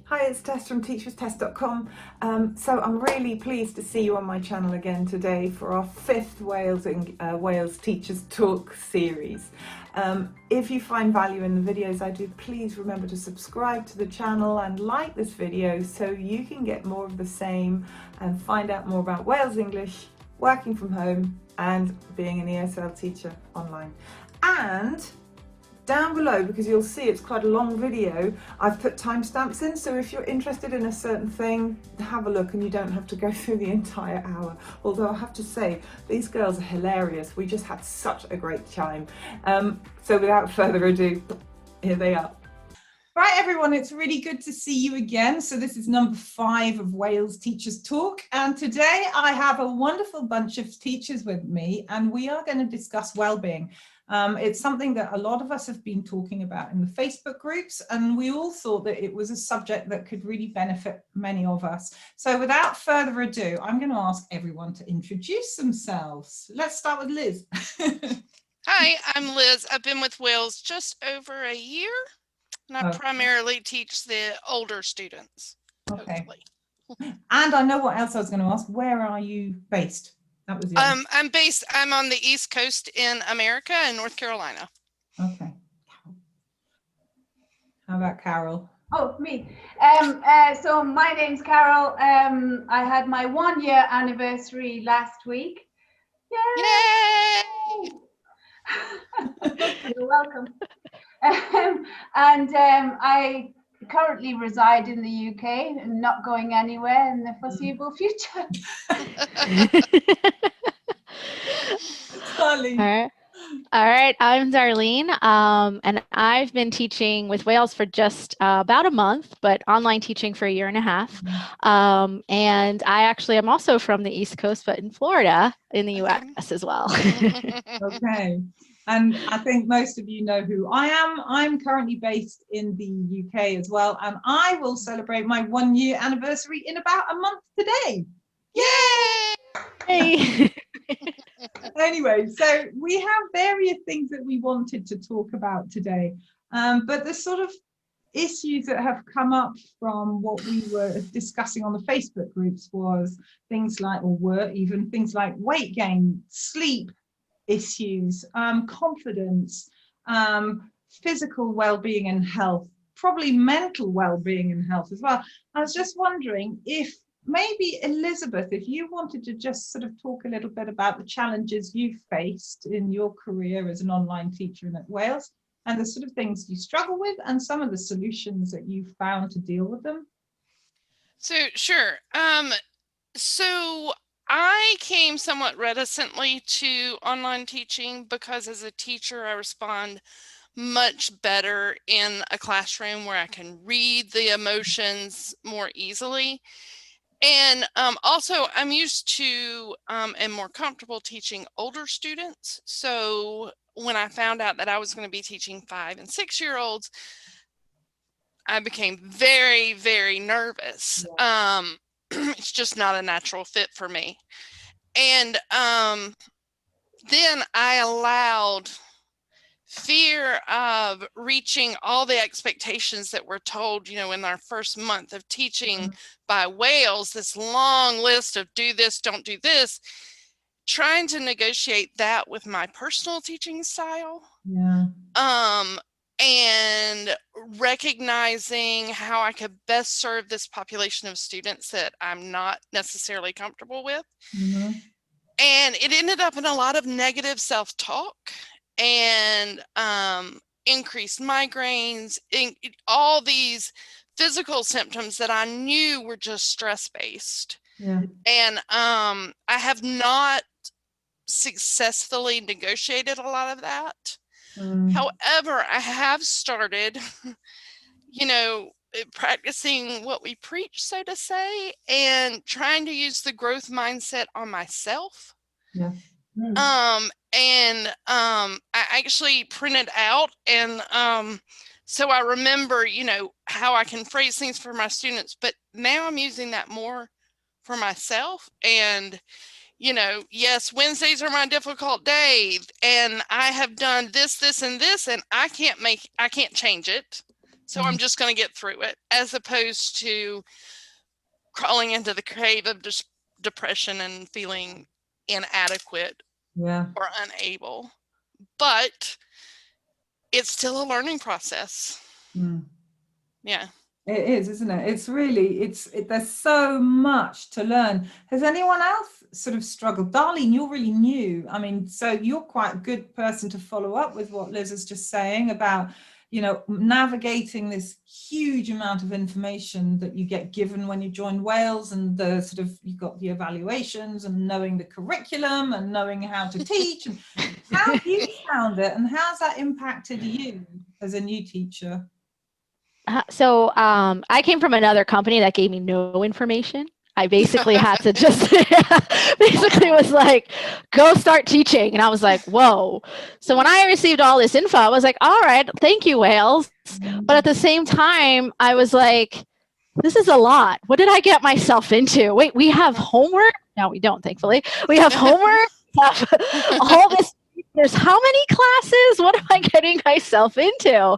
Hi, it's Tess from teachwithtess.com. So I'm really pleased to see you on my channel again today for our fifth Wales Teachers Talk series. If you find value in the videos I do, please remember to subscribe to the channel and like this video so you can get more of the same and find out more about Wales English, working from home and being an ESL teacher online. And down below, because you'll see it's quite a long video, I've put timestamps in, so if you're interested in a certain thing, have a look and you don't have to go through the entire hour. Although I have to say, these girls are hilarious. We just had such a great time. So without further ado, here they are. Right, everyone, it's really good to see you again. So this is number 5 of Wales Teachers Talk. And today I have a wonderful bunch of teachers with me, and we are going to discuss well-being. It's something that a lot of us have been talking about in the Facebook groups, and we all thought that it was a subject that could really benefit many of us. So without further ado, I'm going to ask everyone to introduce themselves. Let's start with Liz. Hi, I'm Liz. I've been with Wales just over a year, and I primarily teach the older students. Okay. Hopefully. And I know what else I was going to ask. Where are you based? That was the I'm on the East Coast in America, in North Carolina. Okay. How about Carol? Oh, me. So my name's Carol. I had my 1-year anniversary last week. Yay! You're welcome. I currently reside in the UK and not going anywhere in the foreseeable future. All right, I'm Darlene, and I've been teaching with Wales for just about a month, but online teaching for 1.5 years. And I actually am also from the East Coast, but in Florida, in the US as well. Okay. And I think most of you know who I am. I'm currently based in the UK as well, and I will celebrate my 1-year anniversary in about a month today. Yay! Anyway, so we have various things that we wanted to talk about today, but the sort of issues that have come up from what we were discussing on the Facebook groups was things like, or were even things like weight gain, sleep issues, confidence, physical well-being and health, probably mental well-being and health as well. I was just wondering if maybe Elizabeth, if you wanted to just sort of talk a little bit about the challenges you've faced in your career as an online teacher at Wales and the sort of things you struggle with and some of the solutions that you've found to deal with them. So, sure. So I came somewhat reticently to online teaching because as a teacher, I respond much better in a classroom where I can read the emotions more easily. And also I'm used to and more comfortable teaching older students. So when I found out that I was going to be teaching 5- and 6-year-olds, I became very, very nervous. Yeah. It's just not a natural fit for me. And then I allowed fear of reaching all the expectations that we're told, in our first month of teaching by Wales, this long list of do this, don't do this, trying to negotiate that with my personal teaching style. Yeah. And recognizing how I could best serve this population of students that I'm not necessarily comfortable with. Mm-hmm. And it ended up in a lot of negative self-talk and increased migraines, all these physical symptoms that I knew were just stress-based. Yeah. And I have not successfully negotiated a lot of that. However, I have started, practicing what we preach, so to say, and trying to use the growth mindset on myself. Yeah. I actually printed out, and so I remember, how I can phrase things for my students, but now I'm using that more for myself. And yes, Wednesdays are my difficult day, and I have done this, and this, and I can't change it. So I'm just going to get through it, as opposed to crawling into the cave of depression and feeling inadequate or unable. But it's still a learning process. Yeah. It is, isn't it? It's really, there's so much to learn. Has anyone else sort of struggled? Darlene, you're really new. I mean, so you're quite a good person to follow up with what Liz is just saying about, you know, navigating this huge amount of information that you get given when you join Wales, and the sort of, you've got the evaluations and knowing the curriculum and knowing how to teach. And how have you found it, and how's that impacted you as a new teacher? So I came from another company that gave me no information. I basically had to just basically was like, go start teaching. And I was like, whoa. So when I received all this info, I was like, all right, thank you, Wales. But at the same time, I was like, this is a lot. What did I get myself into? Wait, we have homework? No, we don't, thankfully. We have homework. We have all this. There's how many classes? What am I getting myself into?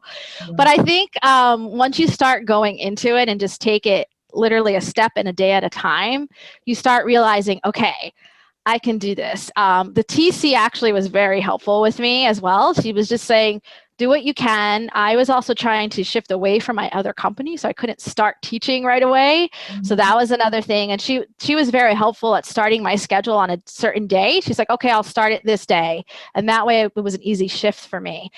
But I think once you start going into it and just take it literally a step and a day at a time, you start realizing, okay, I can do this. The TC actually was very helpful with me as well. She was just saying, do what you can. I was also trying to shift away from my other company, so I couldn't start teaching right away. So that was another thing. And she was very helpful at starting my schedule on a certain day. She's like, okay, I'll start it this day. And that way it was an easy shift for me.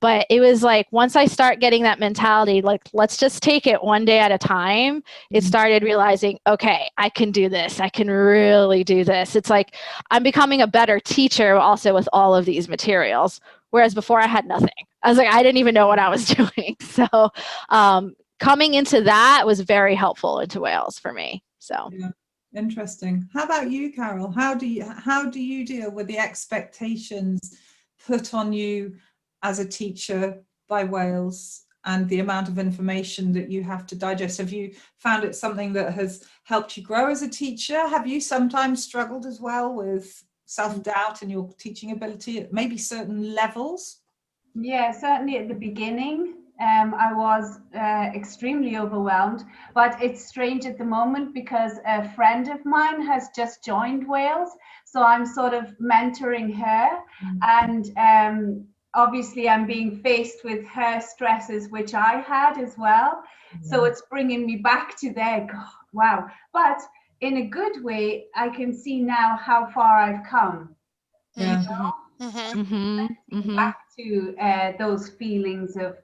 But it was like, once I start getting that mentality, like, let's just take it one day at a time, it started realizing, okay, I can do this. I can really do this. It's like, I'm becoming a better teacher also with all of these materials. Whereas before I had nothing. I was like, I didn't even know what I was doing. So coming into that was very helpful into Wales for me. So yeah, interesting. How about you, Carol? How do you deal with the expectations put on you as a teacher by Wales and the amount of information that you have to digest? Have you found it something that has helped you grow as a teacher? Have you sometimes struggled as well with self-doubt and your teaching ability at maybe certain levels? Yeah, certainly at the beginning, I was extremely overwhelmed, but it's strange at the moment because a friend of mine has just joined Wales, so I'm sort of mentoring her, and obviously I'm being faced with her stresses, which I had as well. So it's bringing me back to there. God, wow. But in a good way, I can see now how far I've come. Yeah. Back to those feelings of,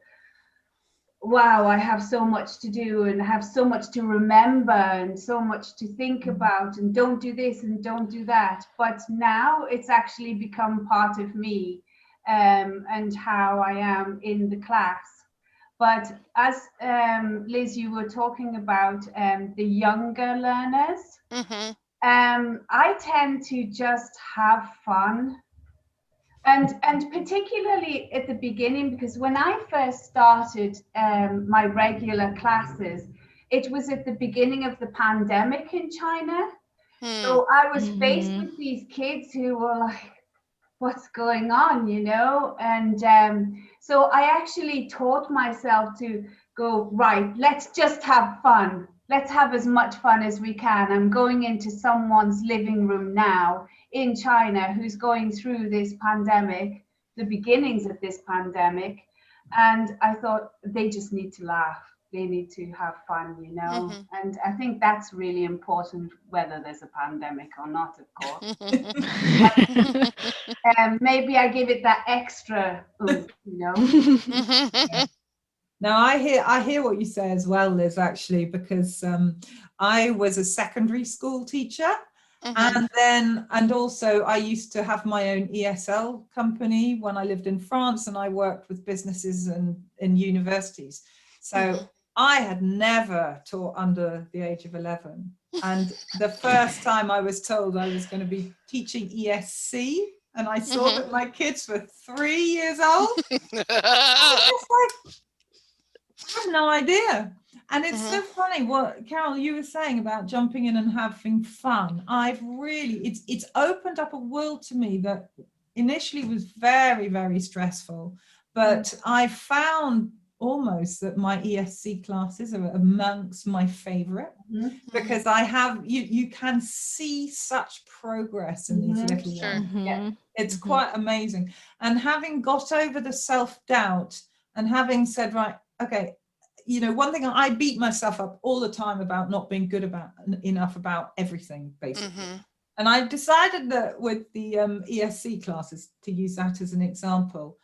wow, I have so much to do and have so much to remember and so much to think about, and don't do this and don't do that. But now it's actually become part of me, and how I am in the class. But as Liz, you were talking about the younger learners, I tend to just have fun. And particularly at the beginning, because when I first started my regular classes, it was at the beginning of the pandemic in China. So I was faced with these kids who were like, what's going on, you know? And so I actually taught myself to go, right, let's just have fun. Let's have as much fun as we can. I'm going into someone's living room now in China who's going through this pandemic, the beginnings of this pandemic. And I thought, they just need to laugh. They need to have fun, you know? And I think that's really important, whether there's a pandemic or not, of course. Maybe I give it that extra oomph, you know? Yeah. Now I hear what you say as well, Liz, actually, because I was a secondary school teacher, and also I used to have my own ESL company when I lived in France, and I worked with businesses and in universities. So I had never taught under the age of 11. And the first time I was told I was going to be teaching ESC, and I saw that my kids were 3 years old, I was like, I have no idea. And it's so funny what Carol, you were saying about jumping in and having fun. I've really, it's opened up a world to me that initially was very, very stressful, but I found almost that my ESC classes are amongst my favorite, because I have, you can see such progress in these little Sure. ones. Yeah. It's quite amazing. And having got over the self-doubt and having said, right, okay, you know, one thing, I beat myself up all the time about not being good enough about everything, basically. And I decided that with the ESC classes, to use that as an example,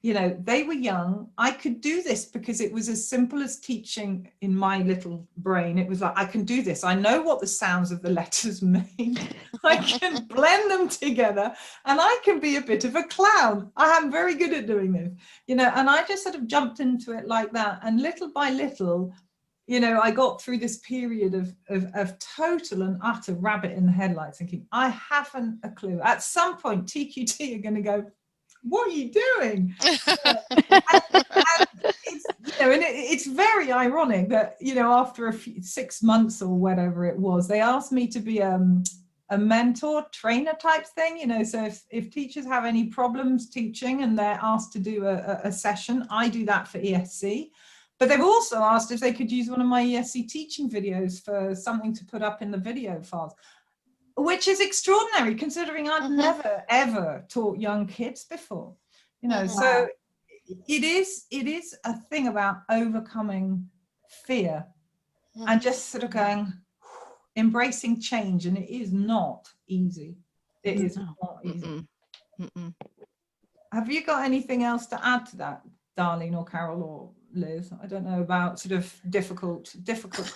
you know, they were young. I could do this because it was as simple as teaching in my little brain. It was like, I can do this. I know what the sounds of the letters mean. I can blend them together, and I can be a bit of a clown. I am very good at doing this, you know, and I just sort of jumped into it like that. And little by little, you know, I got through this period of total and utter rabbit in the headlights, thinking, I haven't a clue. At some point, TQT are going to go, what are you doing? and it's, you know, and it's very ironic that, you know, after 6 months or whatever it was, they asked me to be a mentor trainer type thing, you know. So if teachers have any problems teaching and they're asked to do a session, I do that for ESC. But they've also asked if they could use one of my ESC teaching videos for something to put up in the video files, which is extraordinary considering I've never ever taught young kids before, you know. So it is a thing about overcoming fear and just sort of going, embracing change, and it is not easy. It is not easy. Have you got anything else to add to that, Darlene or Carol or Liz? I don't know, about sort of difficult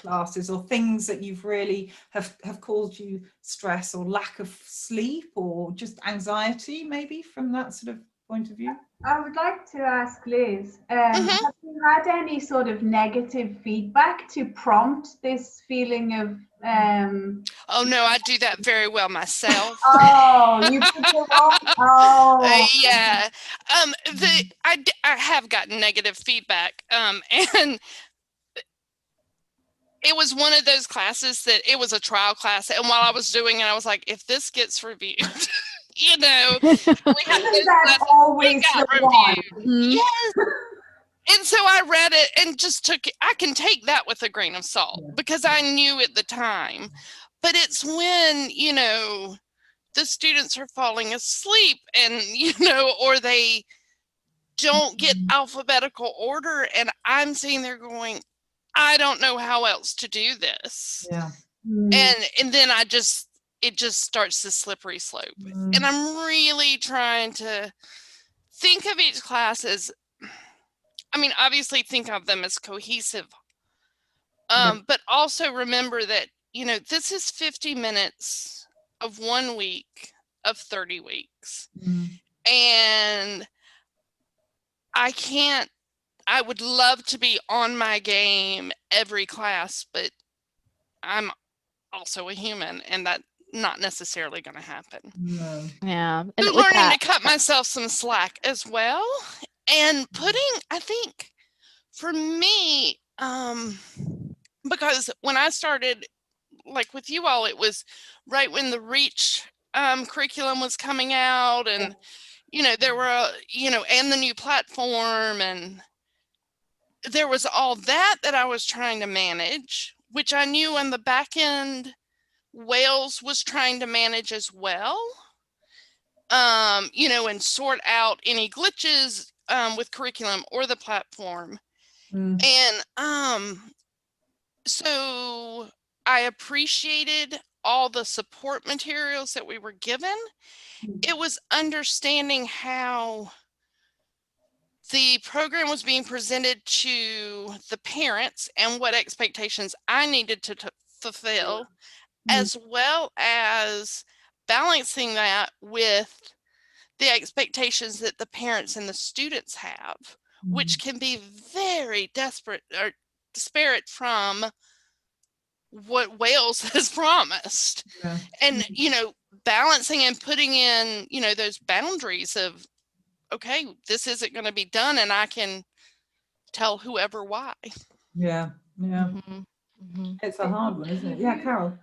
classes or things that you've really have caused you stress or lack of sleep or just anxiety, maybe, from that sort of point of view. I would like to ask Liz, have you had any sort of negative feedback to prompt this feeling of Oh no, I do that very well myself. oh, you put it on. Oh, Yeah. I have gotten negative feedback, and it was one of those classes that it was a trial class, and while I was doing it, I was like, if this gets reviewed, you know, we have isn't that always the one? Yes. And so I read it and just took it. I can take that with a grain of salt because I knew at the time. But it's when, you know, the students are falling asleep and, you know, or they don't get alphabetical order, and I'm sitting there going, I don't know how else to do this. Yeah. And then it just starts the slippery slope. And I'm really trying to think of each class as, I mean, obviously think of them as cohesive, but also remember that, you know, this is 50 minutes of 1 week of 30 weeks. And I would love to be on my game every class, but I'm also a human, and that's not necessarily going to happen. Yeah. So And learning to cut myself some slack as well, and I think for me, because when I started, like with you all, it was right when the REACH curriculum was coming out, and you know, there were, you know, and the new platform, and there was all that I was trying to manage, which I knew on the back end Wales was trying to manage as well, you know, and sort out any glitches with curriculum or the platform. And so I appreciated all the support materials that we were given. It was understanding how the program was being presented to the parents and what expectations I needed to fulfill, as well as balancing that with the expectations that the parents and the students have, which can be very disparate from what Wales has promised. And, you know, balancing and putting in, you know, those boundaries of, okay, this isn't going to be done, and I can tell whoever why. It's a hard one, isn't it? Yeah, Carol.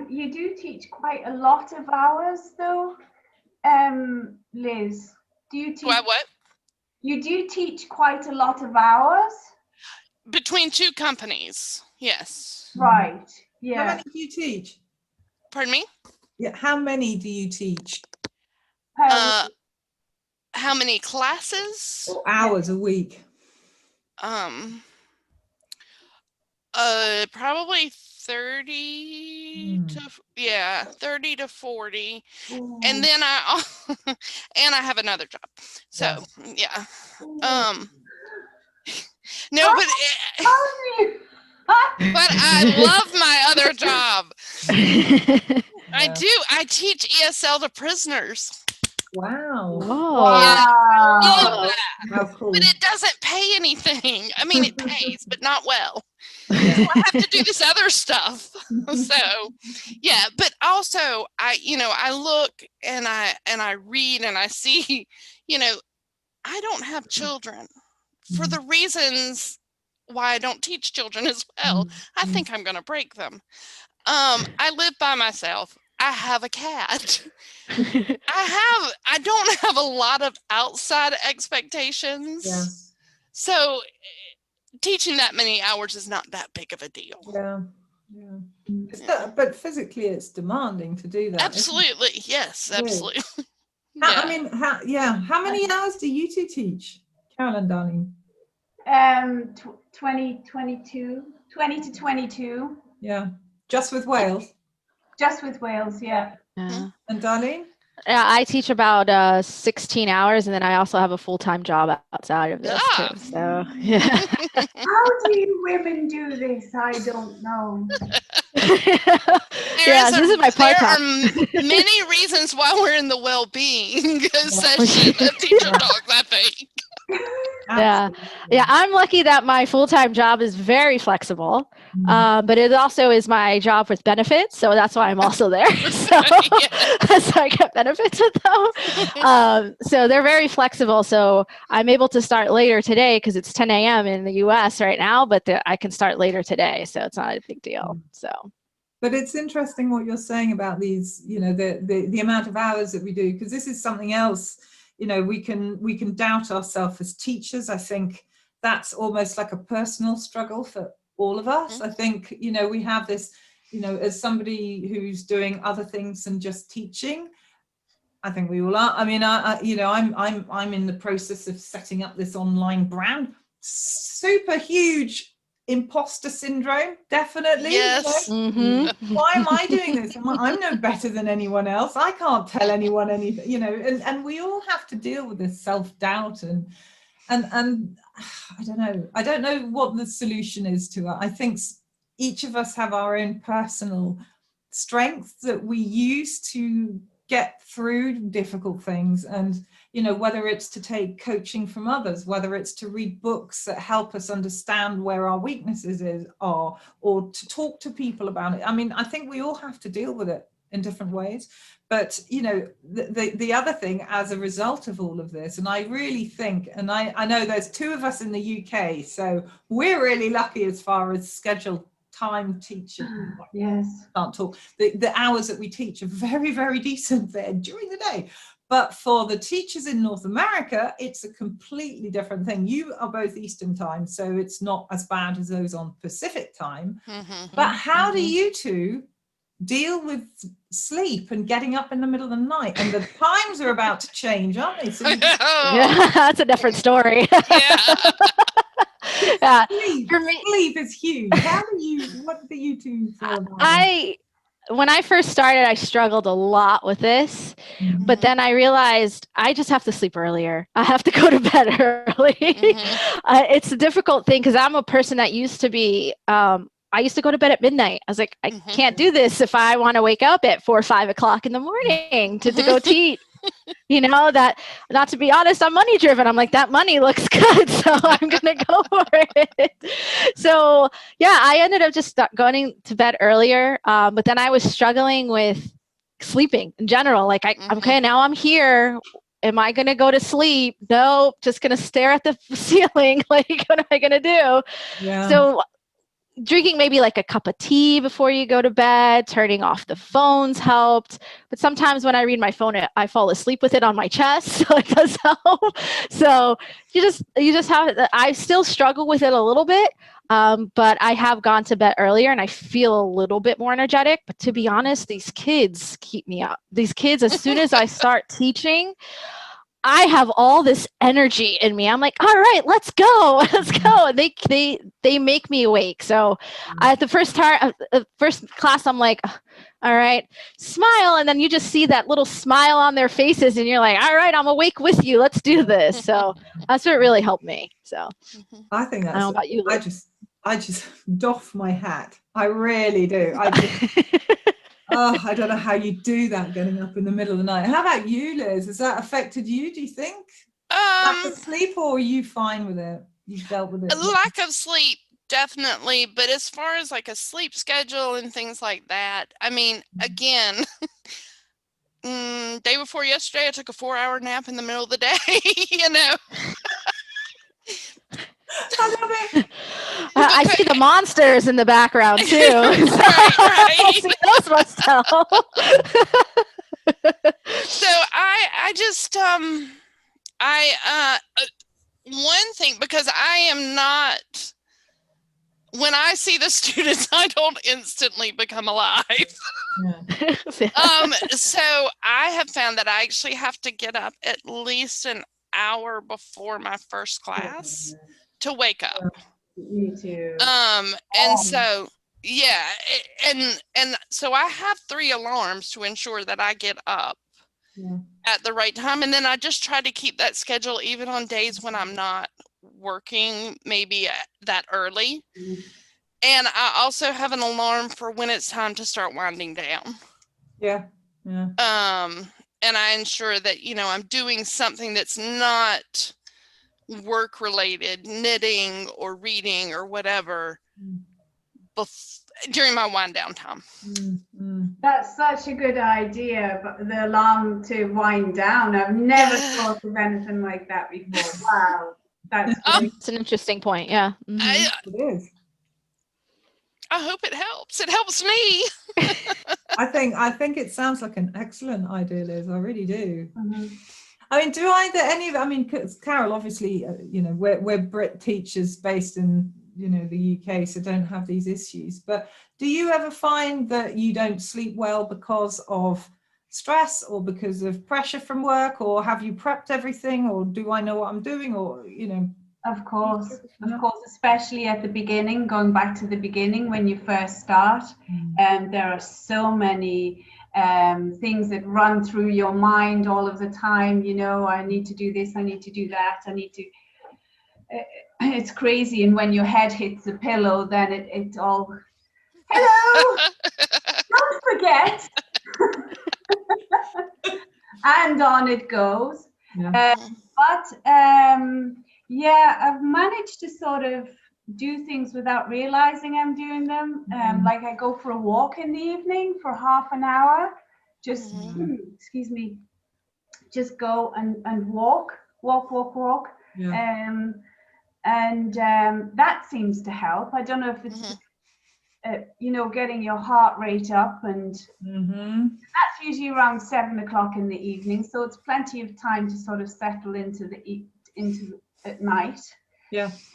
You do teach quite a lot of hours though, Liz. Do you teach? What? You do teach quite a lot of hours? Between two companies, yes. Right, How yeah. many do you teach? Pardon me? Yeah, how many do you teach? How many classes? Or hours a week? Probably 30 to 30 to 40. Ooh. And then and I have another job. So, yeah. No, but but I love my other job. I do. I teach ESL to prisoners. Wow. Yeah. Wow. How cool. But it doesn't pay anything. I mean, it pays, but not well. So I have to do this other stuff. So, yeah, but also I look and I read and I see, I don't have children for the reasons why I don't teach children as well. I think I'm going to break them. I live by myself. I have a cat. I don't have a lot of outside expectations. Yeah. So teaching that many hours is not that big of a deal. Yeah. But physically it's demanding to do that. Absolutely. Yes, absolutely. I mean, how many hours do you two teach, Carolyn, darling? 20 to 22. Yeah. Just with Wales? Just with Wales, yeah. Yeah. And Darlene? Yeah, I teach about 16 hours, and then I also have a full-time job outside of this too. So, yeah. How do you women do this? I don't know. This is my part-time. There are many reasons why we're in the well-being session of Teacher Talks, I think. Yeah, I'm lucky that my full-time job is very flexible, but it also is my job with benefits, so that's why I'm also there. So, so I get benefits with them. So they're very flexible. So I'm able to start later today because it's 10 a.m. in the U.S. right now, but I can start later today, so it's not a big deal. So. But it's interesting what you're saying about these, the amount of hours that we do, because this is something else. We can doubt ourselves as teachers. I think that's almost like a personal struggle for all of us. I think, we have this, as somebody who's doing other things than just teaching, I think we all are. I mean, I'm in the process of setting up this online brand. Super huge imposter syndrome, definitely. Yes. Why am I doing this? I'm no better than anyone else. I can't tell anyone anything, and we all have to deal with this self-doubt and I don't know what the solution is to it. I think each of us have our own personal strengths that we use to get through difficult things, and whether it's to take coaching from others, whether it's to read books that help us understand where our weaknesses are, or to talk to people about it. I mean, I think we all have to deal with it in different ways. But the other thing, as a result of all of this, and I really think, and I know there's two of us in the UK, so we're really lucky as far as scheduled time teaching. Yes. Can't talk. The hours that we teach are very, very decent there during the day. But for the teachers in North America, it's a completely different thing. You are both Eastern time, so it's not as bad as those on Pacific time. But how do you two deal with sleep and getting up in the middle of the night? And the times are about to change, aren't they? So that's a different story. Yeah. Sleep is huge. What do you two feel about it? When I first started, I struggled a lot with this, but then I realized I just have to sleep earlier. I have to go to bed early. It's a difficult thing because I'm a person that used to be, I used to go to bed at midnight. I was like, I can't do this if I want to wake up at 4 or 5 o'clock in the morning to go teach. That, not to be honest, I'm money driven. I'm like, that money looks good, so I'm going to go for it. So yeah, I ended up just going to bed earlier. But then I was struggling with sleeping in general. Like, okay, now I'm here. Am I going to go to sleep? No, just going to stare at the ceiling. Like, what am I going to do? Yeah. So drinking maybe like a cup of tea before you go to bed, turning off the phones helped. But sometimes when I read my phone, I fall asleep with it on my chest, so it does help. So you just have, I still struggle with it a little bit, but I have gone to bed earlier and I feel a little bit more energetic. But to be honest, these kids keep me up. These kids, as soon as I start teaching, I have all this energy in me. I'm like, all right, let's go, let's go. And they make me awake. So at the first class, I'm like, all right, smile. And then you just see that little smile on their faces and you're like, all right, I'm awake with you. Let's do this. So that's what really helped me. So I think I don't know about you, Liz. I just doff my hat. I really do. Oh, I don't know how you do that, getting up in the middle of the night. How about you, Liz? Has that affected you, do you think? Lack of sleep, or are you fine with it? You've dealt with it? Lack of sleep, definitely. But as far as like a sleep schedule and things like that, I mean, again, day before yesterday, I took a 4-hour nap in the middle of the day, you know. I love it. I see the monsters in the background too. Right. Those must help. So I just one thing, because I am not, when I see the students, I don't instantly become alive. So I have found that I actually have to get up at least an hour before my first class to wake up. Me too. And so, yeah, and so I have 3 alarms to ensure that I get up at the right time. And then I just try to keep that schedule even on days when I'm not working maybe that early. And I also have an alarm for when it's time to start winding down. Yeah. And I ensure that, you know, I'm doing something that's not work related, knitting or reading or whatever, during my wind down time. That's such a good idea, but the alarm to wind down, I've never thought of anything like that before. Wow, that's an interesting point. Yeah. It is. I hope it helps. It helps me. I think it sounds like an excellent idea, Liz. I really do. I mean, do either any of, I mean, Carol, obviously, you know, we're Brit teachers based in, you know, the UK, so don't have these issues. But do you ever find that you don't sleep well because of stress or because of pressure from work, or have you prepped everything, or do I know what I'm doing, or, you know? Of course, especially at the beginning, going back to the beginning when you first start, there are so many things that run through your mind all of the time. You know, I need to do this, I need to do that, I need to, it's crazy. And when your head hits the pillow, then it all, hello, don't forget. And on it goes. Yeah, I've managed to sort of do things without realizing I'm doing them. Like I go for a walk in the evening for half an hour, just, excuse me, just go and walk. That seems to help. I don't know if it's, you know, getting your heart rate up, and that's usually around 7 o'clock in the evening. So it's plenty of time to sort of settle into at night. And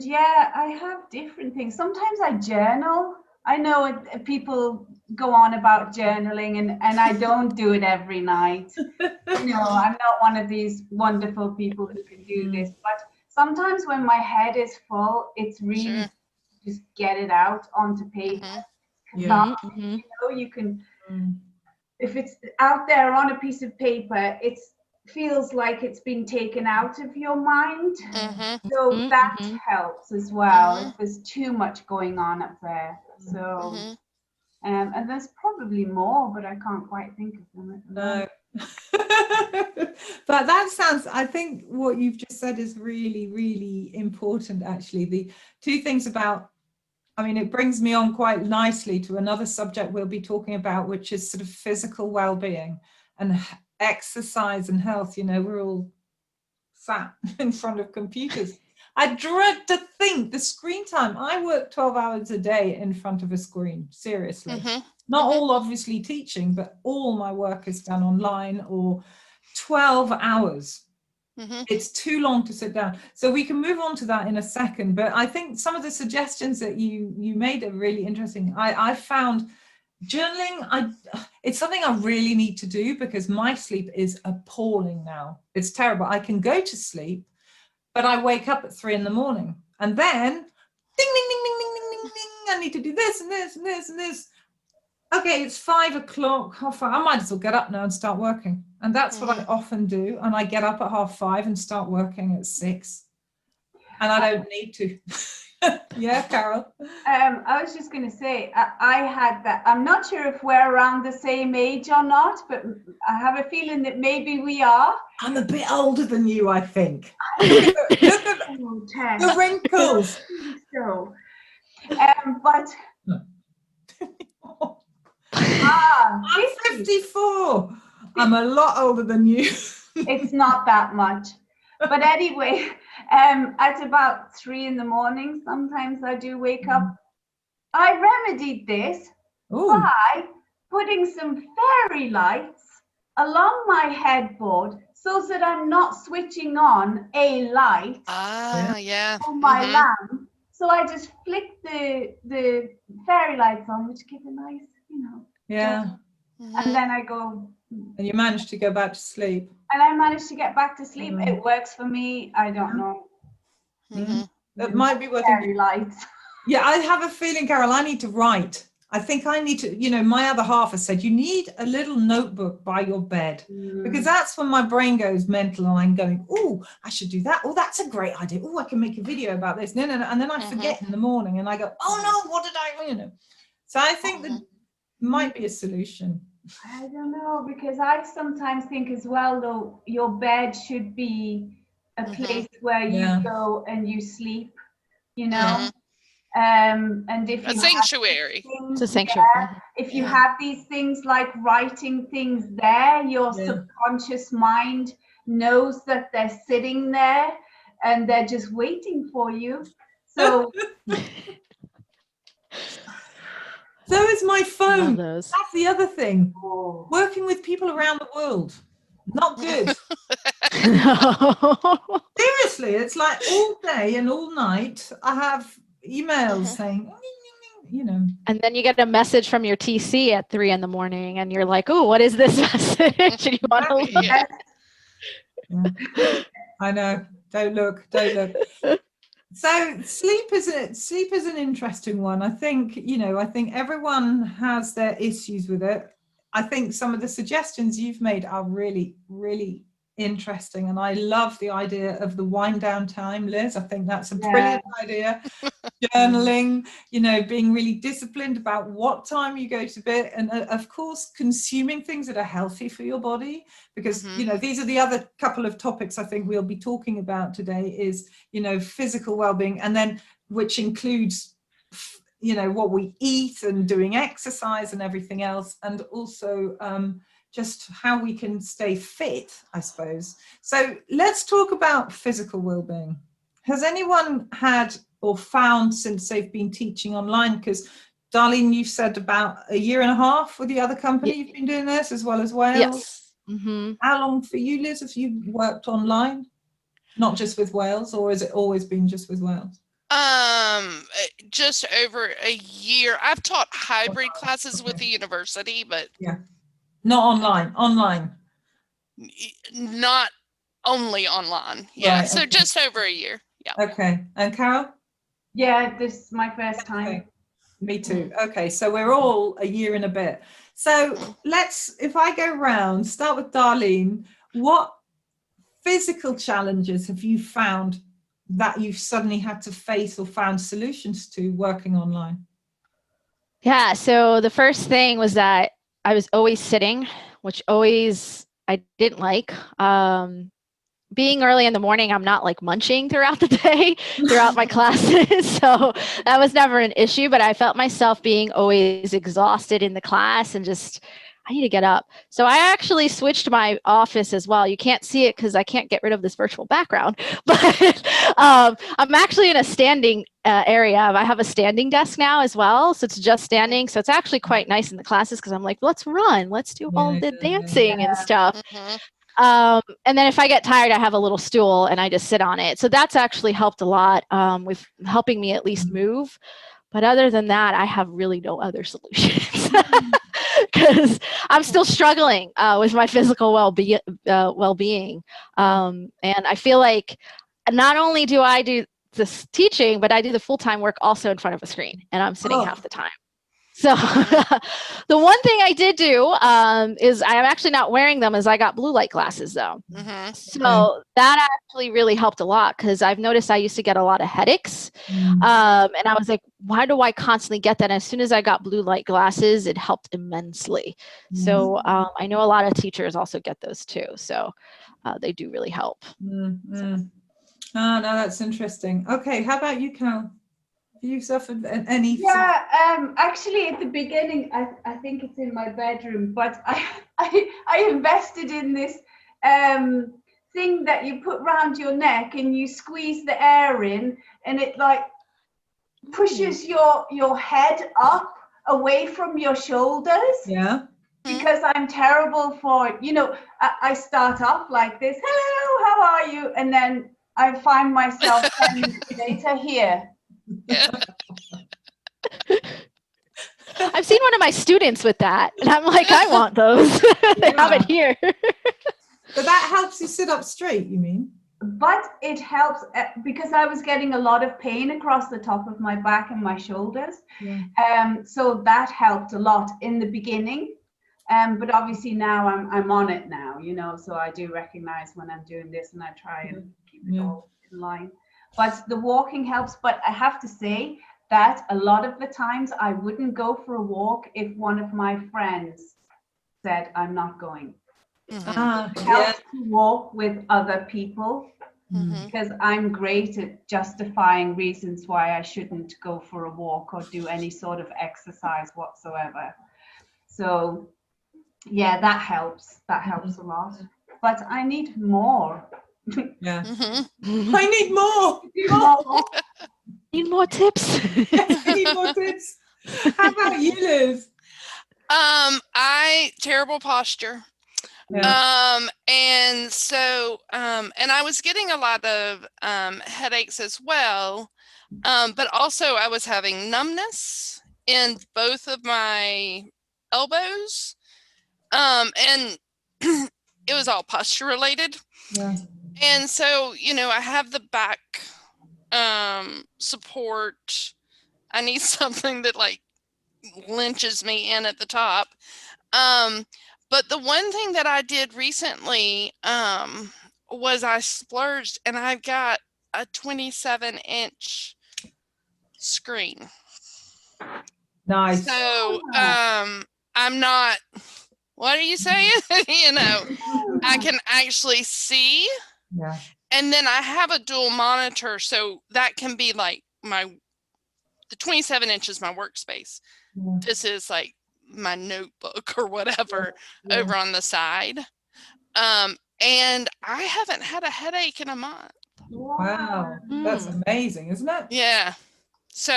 yeah, I have different things. Sometimes I journal. I know people go on about journaling, and I don't do it every night. You know, I'm not one of these wonderful people who can do this, but sometimes when my head is full, it's really just get it out onto paper. You know, you can, if it's out there on a piece of paper, it feels like it's been taken out of your mind. So that helps as well if there's too much going on up there. So and there's probably more, but I can't quite think of them. No. But that sounds, I think what you've just said is really, really important, actually. The 2 things about, I mean, it brings me on quite nicely to another subject we'll be talking about, which is sort of physical well-being and exercise and health. You know, we're all sat in front of computers, I dread to think the screen time. I work 12 hours a day in front of a screen, seriously. Not all obviously teaching, but all my work is done online, or 12 hours. It's too long to sit down. So we can move on to that in a second, but I think some of the suggestions that you made are really interesting. I found journaling, it's something I really need to do, because my sleep is appalling now. It's terrible. I can go to sleep, but I wake up at 3 a.m, and then ding, ding, ding, ding, ding, ding, ding, ding. I need to do this and this and this and this. Okay, it's 5 o'clock, half 5. I might as well get up now and start working. And that's what I often do. And I get up at 5:30 and start working at 6. And I don't need to. Yeah, Carol. I was just going to say, I had that. I'm not sure if we're around the same age or not, but I have a feeling that maybe we are. I'm a bit older than you, I think. Look at the wrinkles. So, but I'm 54. I'm a lot older than you. It's not that much. But anyway, at about 3 a.m, sometimes I do wake up. I remedied this by putting some fairy lights along my headboard, so that I'm not switching on a light on my lamp. So I just flick the fairy lights on, which give a nice, and then I go. And you managed to go back to sleep. And I managed to get back to sleep. It works for me. I don't know. That might be worth fairy lights. Yeah, I have a feeling, Carol, I need to write. I think I need to, my other half has said, you need a little notebook by your bed, because that's when my brain goes mental and I'm going, oh, I should do that. Oh, that's a great idea. Oh, I can make a video about this. No. And then I forget in the morning and I go, oh no, what did I. So I think that might be a solution. I don't know, because I sometimes think as well, though, your bed should be a place where you go and you sleep, and if a sanctuary. It's a sanctuary. If you have these things like writing things there, your subconscious mind knows that they're sitting there and they're just waiting for you. So so is my phone. That's the other thing. Working with people around the world. Not good. Seriously, it's like all day and all night I have emails saying, And then you get a message from your TC at 3 a.m, and you're like, oh, what is this message? And you want to look. I know. Don't look. So sleep is an interesting one. I think, I think everyone has their issues with it. I think some of the suggestions you've made are really, really interesting. And I love the idea of the wind down time, Liz. I think that's a brilliant idea. Journaling, being really disciplined about what time you go to bed, and of course consuming things that are healthy for your body, because these are the other couple of topics I think we'll be talking about today is physical well-being, and then which includes what we eat and doing exercise and everything else, and also just how we can stay fit, I suppose. So let's talk about physical well-being. Has anyone had or found, since they've been teaching online, because Darlene, you said about a year and a half with the other company you've been doing this, as well as Wales? Yes. How long for you, Liz, have you worked online? Not just with Wales, or has it always been just with Wales? Just over a year. I've taught hybrid classes with the university, but not online. Not only online. Yeah. Right, so just over a year. Yeah. Okay. And Carol? Yeah, this is my first time. Okay. Me too. Okay, so we're all a year and a bit. So if I go round, start with Darlene, what physical challenges have you found that you've suddenly had to face or found solutions to working online? Yeah, so the first thing was that I was always sitting, which I didn't like. Being early in the morning, I'm not like munching throughout the day, throughout my classes. So that was never an issue, but I felt myself being always exhausted in the class and just, I need to get up. So I actually switched my office as well. You can't see it because I can't get rid of this virtual background, but I'm actually in a standing area. I have a standing desk now as well. So it's just standing. So it's actually quite nice in the classes because I'm like, let's run, let's do all the dancing and stuff. And then if I get tired, I have a little stool and I just sit on it. So that's actually helped a lot with helping me at least move. But other than that, I have really no other solutions because I'm still struggling with my physical well-being. And I feel like not only do I do this teaching, but I do the full-time work also in front of a screen, and I'm sitting half the time. So the one thing I did do is I'm actually not wearing them, is I got blue light glasses though. So that actually really helped a lot because I've noticed I used to get a lot of headaches. And I was like, why do I constantly get that? And as soon as I got blue light glasses, it helped immensely. So I know a lot of teachers also get those too. So they do really help. Oh, no, that's interesting. Okay, how about you, Cal? You suffered any? Actually at the beginning, I think it's in my bedroom, but I invested in this thing that you put round your neck and you squeeze the air in, and it like pushes your head up away from your shoulders. Yeah. Because I'm terrible for, I start off like this, hello, how are you? And then I find myself 10 minutes later here. Yeah. I've seen one of my students with that, and I'm like, I want those. They have it here. So that helps you sit up straight, you mean? But it helps because I was getting a lot of pain across the top of my back and my shoulders. So that helped a lot in the beginning. But obviously now I'm on it now, so I do recognize when I'm doing this, and I try and keep it all in line. But the walking helps. But I have to say that a lot of the times I wouldn't go for a walk if one of my friends said I'm not going. It helps to walk with other people because I'm great at justifying reasons why I shouldn't go for a walk or do any sort of exercise whatsoever. So yeah, that helps. That helps a lot. But I need more. I need more. Need more tips. I need more tips. How about you, Liz? Terrible posture. And so and I was getting a lot of headaches as well. But also I was having numbness in both of my elbows. And it was all posture related. And so, I have the back support. I need something that like lynches me in at the top. But the one thing that I did recently was I splurged, and I've got a 27-inch screen. Nice. So I'm not, what are you saying? I can actually see. And then I have a dual monitor, so that can be like the 27 inches my workspace. This is like my notebook or whatever over on the side. And I haven't had a headache in a month. Wow. That's amazing, isn't it? Yeah. So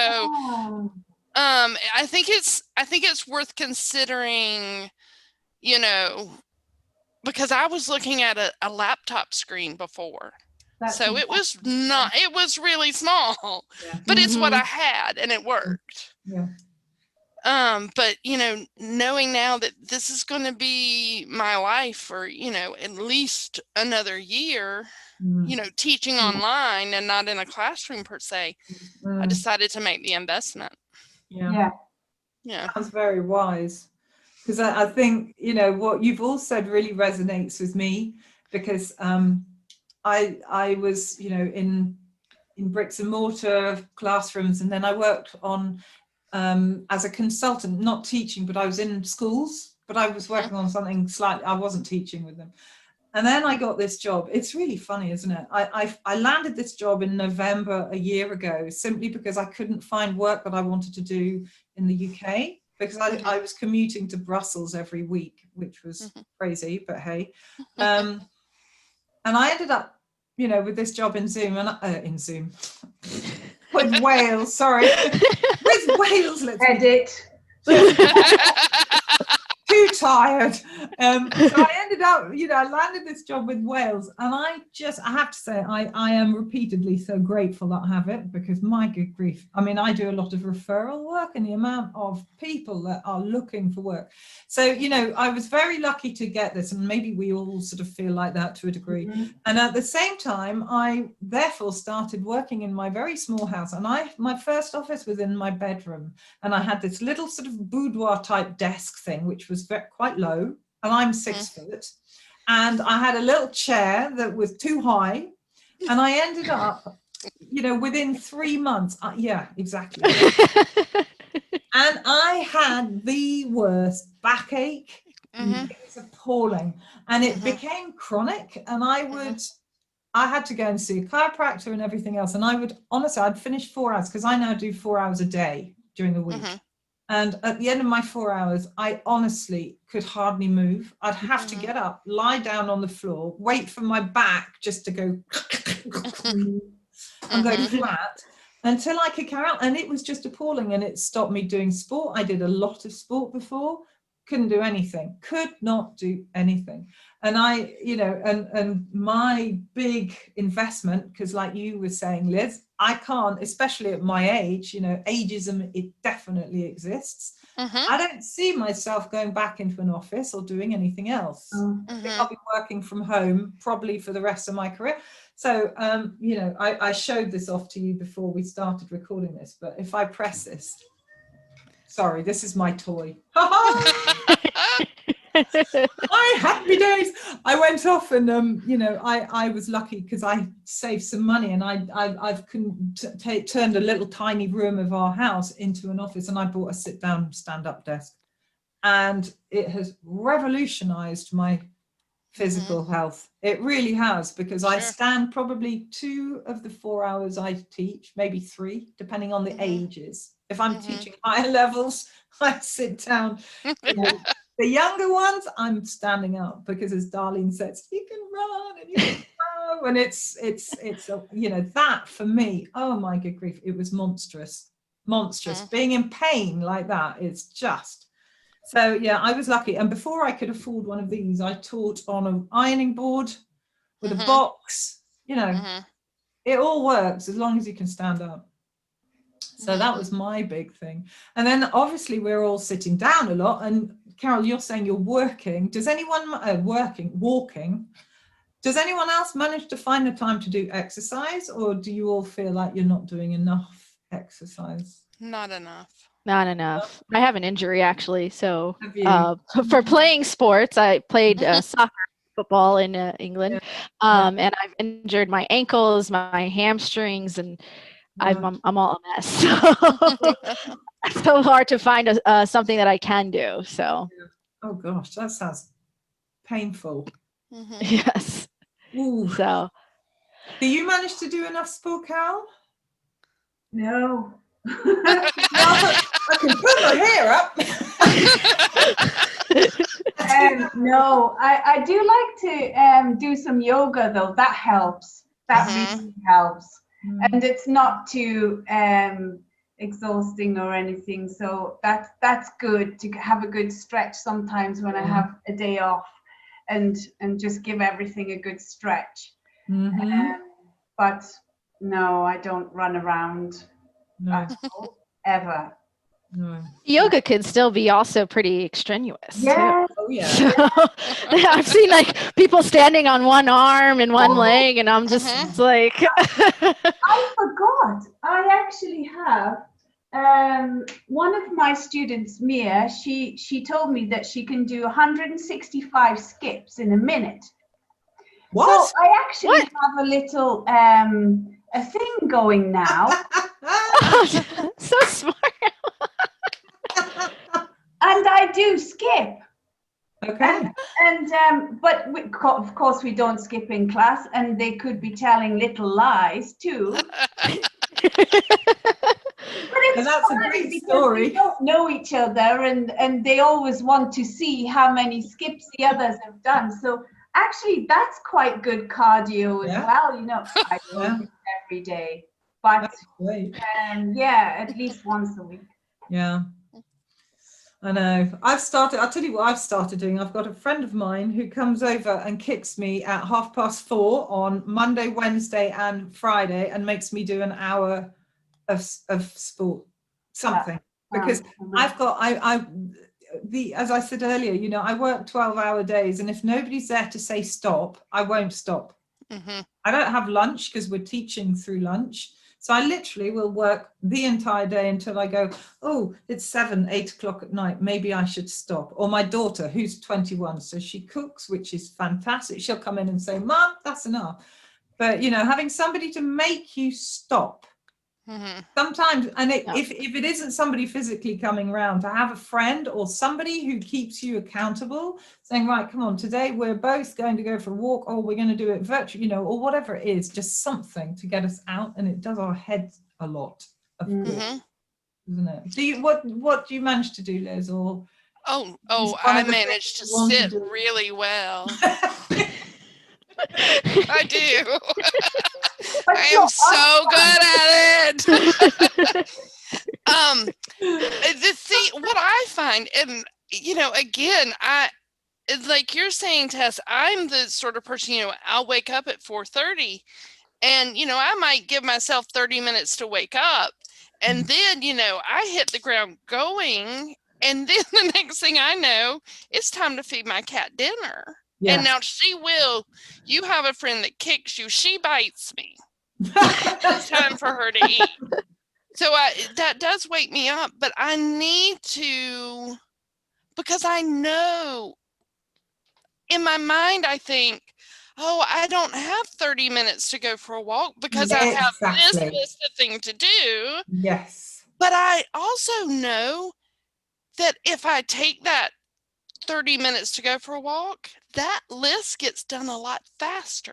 I think it's worth considering, because I was looking at a laptop screen before. So it was really small, but it's what I had and it worked. But knowing now that this is going to be my life for, at least another year, teaching online and not in a classroom per se, I decided to make the investment. Sounds very wise. Because I think, what you've all said really resonates with me, because I was, in bricks and mortar classrooms, and then I worked on as a consultant, not teaching, but I was in schools, but I was working on something slightly, I wasn't teaching with them. And then I got this job. It's really funny, isn't it? I landed this job in November a year ago, simply because I couldn't find work that I wanted to do in the UK. because I was commuting to Brussels every week, which was crazy, but hey. And I ended up, you know, with this job in Zoom with Wales, sorry, with Wales, let's Edit. too tired. So I ended up, you know, I landed this job with Wales, and I have to say, I am repeatedly so grateful that I have it, because my good grief, I mean, I do a lot of referral work, and the amount of people that are looking for work. So, you know, I was very lucky to get this, and maybe we all sort of feel like that to a degree. And at the same time, I therefore started working in my very small house, and my first office was in my bedroom, and I had this little sort of boudoir type desk thing, which was quite low, and I'm 6 foot, and I had a little chair that was too high, and I ended up, you know, within 3 months, yeah, exactly. And I had the worst backache. It was appalling, and it became chronic, and I had to go and see a chiropractor and everything else, and I'd finish 4 hours, because I now do 4 hours a day during the week. And at the end of my 4 hours, I honestly could hardly move. I'd have to get up, lie down on the floor, wait for my back just to go and go flat until I could carry on. And it was just appalling, and it stopped me doing sport. I did a lot of sport before, couldn't do anything, could not do anything. And I, you know, and my big investment, because like you were saying, Liz, I can't, especially at my age, you know, ageism, it definitely exists. I don't see myself going back into an office or doing anything else. I think I'll be working from home probably for the rest of my career. So, you know, I showed this off to you before we started recording this, but if I press this, sorry, this is my toy. My happy days. I went off, and you know, I was lucky because I saved some money, and I've turned a little tiny room of our house into an office, and I bought a sit down stand up desk, and it has revolutionized my physical health. It really has, because I stand probably 2 of the 4 hours I teach, maybe 3, depending on the ages. If I'm teaching higher levels, I sit down. You know, the younger ones, I'm standing up, because as Darlene says, you can run and you can go, and it's you know, that for me, oh my good grief, it was monstrous. Being in pain like that is just. So yeah, I was lucky. And before I could afford one of these, I taught on an ironing board with a box. You know, it all works as long as you can stand up. So that was my big thing. And then obviously we're all sitting down a lot. And Carol, you're saying you're working. Does anyone walking? Does anyone else manage to find the time to do exercise, or do you all feel like you're not doing enough exercise? Not enough. Not enough. I have an injury, actually. So for playing sports, I played soccer, football in England, and I've injured my ankles, my hamstrings, and I'm all a mess. So it's so hard to find something that I can do. So. Oh gosh, that sounds painful. Yes. Ooh. So. Do you manage to do enough sport, Carol? No. I can put my hair up. No, I do like to do some yoga though. That helps. That really helps. And it's not too exhausting or anything. So that's good to have a good stretch sometimes when I have a day off, and just give everything a good stretch. But no, I don't run around. No. Ever. No. Yoga can still be also pretty extraneous. Yeah. Too. Oh yeah. So, I've seen like people standing on one arm and one leg, and I'm just like. I forgot. I actually have one of my students, Mia. She told me that she can do 165 skips in a minute. What? So I actually have a little a thing going now. So smart. And I do skip. Okay. But of course we don't skip in class, and they could be telling little lies too. But it's that's a funny great because story. they don't know each other, and they always want to see how many skips the others have done. So actually, that's quite good cardio as well. You know, I don't do it every day, but That's great. yeah, at least once a week. Yeah. I know. I'll tell you what I've started doing. I've got a friend of mine who comes over and kicks me at 4:30 on Monday, Wednesday, and Friday, and makes me do an hour of sport, something. Because as I said earlier, you know, I work 12-hour days, and if nobody's there to say stop, I won't stop. I don't have lunch because we're teaching through lunch. So I literally will work the entire day until I go, oh, it's 7, 8 o'clock at night. Maybe I should stop. Or my daughter, who's 21, so she cooks, which is fantastic. She'll come in and say, Mom, that's enough. But, you know, having somebody to make you stop sometimes, and if it isn't somebody physically coming around, to have a friend or somebody who keeps you accountable, saying, right, come on, today we're both going to go for a walk, or we're going to do it virtually, you know, or whatever it is, just something to get us out. And it does our heads a lot, of course, doesn't it? What do you manage to do, Liz? Or I managed to sit really well. I do. I am so good at it. What I find, and you know, again, like you're saying, Tess, I'm the sort of person, you know, I'll wake up at 4:30, and you know, I might give myself 30 minutes to wake up, and then you know, I hit the ground going, and then the next thing I know, it's time to feed my cat dinner. And now you have a friend that kicks you, she bites me. It's time for her to eat. So that does wake me up, but I need to, because I know in my mind, I think, oh, I don't have 30 minutes to go for a walk because I have this list of things to do. Yes. But I also know that if I take that 30 minutes to go for a walk, that list gets done a lot faster.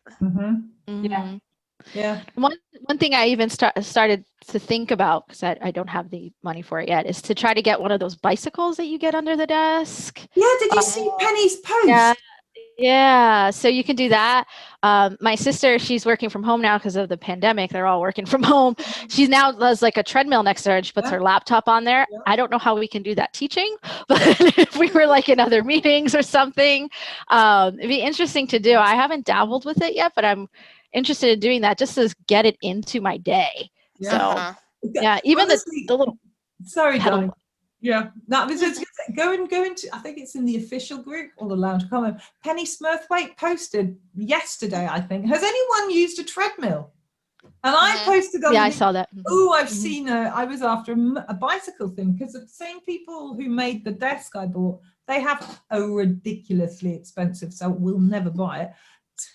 Yeah. One thing I even started to think about, because I don't have the money for it yet, is to try to get one of those bicycles that you get under the desk. Yeah, did you see Penny's post? Yeah, so you can do that. My sister, she's working from home now because of the pandemic. They're all working from home. She now does like a treadmill next to her, and she puts her laptop on there. I don't know how we can do that teaching, but if we were like in other meetings or something, it'd be interesting to do. I haven't dabbled with it yet, but I'm interested in doing that just to get it into my day. So even the little darling. Yeah, that was just go into. I think it's in the official group or the lounge comment. Penny Smurthwaite posted yesterday, I think. Has anyone used a treadmill? And I posted on. I saw that. Oh, I've seen I was after a bicycle thing, because the same people who made the desk I bought, they have a ridiculously expensive, so we'll never buy it,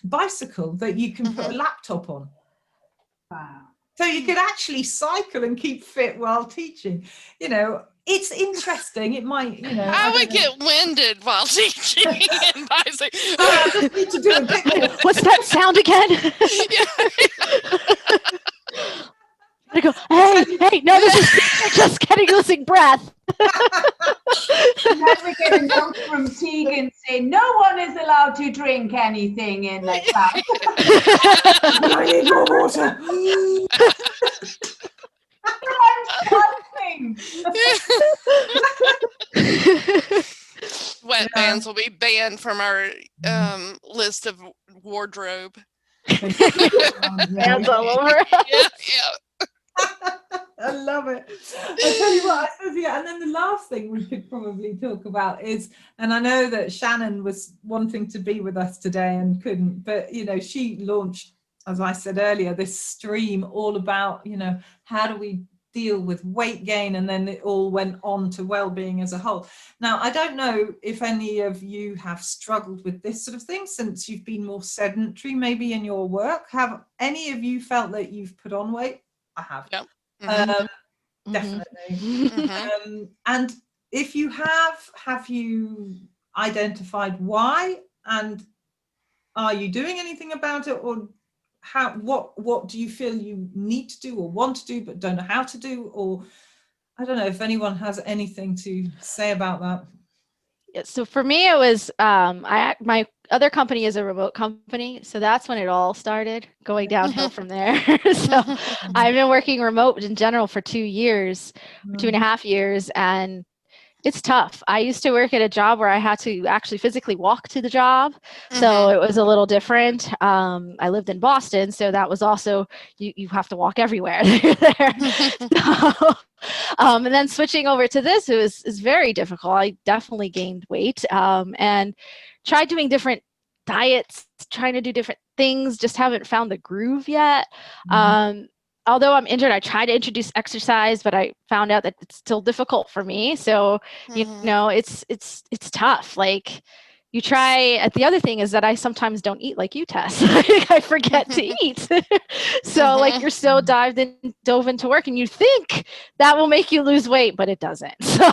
bicycle that you can put a laptop on. Wow. So you could actually cycle and keep fit while teaching. You know, it's interesting. It might, you know. I would get winded while teaching and bicycle. I just need to do a bit more. What's that sound again? I go, hey, no, this is just losing breath. Never get a note from Tegan saying no one is allowed to drink anything in the class. I need more water. Wetbands will be banned from our list of wardrobe. Hands all over. I love it. I tell you what, I suppose, and then the last thing we could probably talk about is, and I know that Shannon was wanting to be with us today and couldn't, but you know, she launched, as I said earlier, this stream all about, you know, how do we deal with weight gain, and then it all went on to well-being as a whole. Now, I don't know if any of you have struggled with this sort of thing since you've been more sedentary maybe in your work. Have any of you felt that you've put on weight? I have. Yep. Definitely. And if you have you identified why, and are you doing anything about it, or what do you feel you need to do or want to do but don't know how to do, or I don't know if anyone has anything to say about that. Yeah, so for me, it was my other company is a remote company, so that's when it all started going downhill from there. So I've been working remote in general for 2 years, 2.5 years, and it's tough. I used to work at a job where I had to actually physically walk to the job, so it was a little different. I lived in Boston, so that was also you have to walk everywhere there. So, and then switching over to this is very difficult. I definitely gained weight and tried doing different diets, trying to do different things, just haven't found the groove yet. Although I'm injured, I try to introduce exercise, but I found out that it's still difficult for me. So, you know, it's tough. Like you try, the other thing is that I sometimes don't eat like you, Tess. I forget to eat. So like you're so dove into work and you think that will make you lose weight, but it doesn't. So,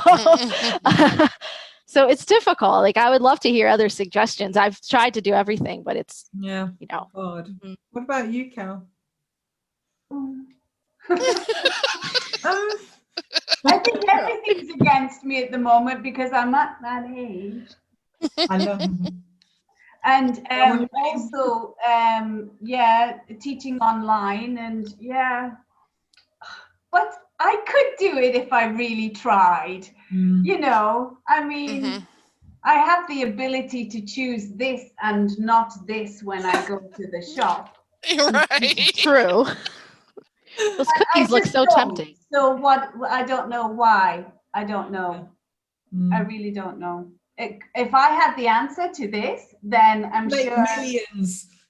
so it's difficult. Like I would love to hear other suggestions. I've tried to do everything, but it's, you know. Hard. What about you, Cal? I think everything's against me at the moment because I'm at that age. I love And also, yeah, teaching online and yeah, but I could do it if I really tried. You know, I mean, I have the ability to choose this and not this when I go to the shop. Right. True. Those cookies look so tempting. So what? I don't know why. I don't know. I really don't know. If I had the answer to this, then I'm sure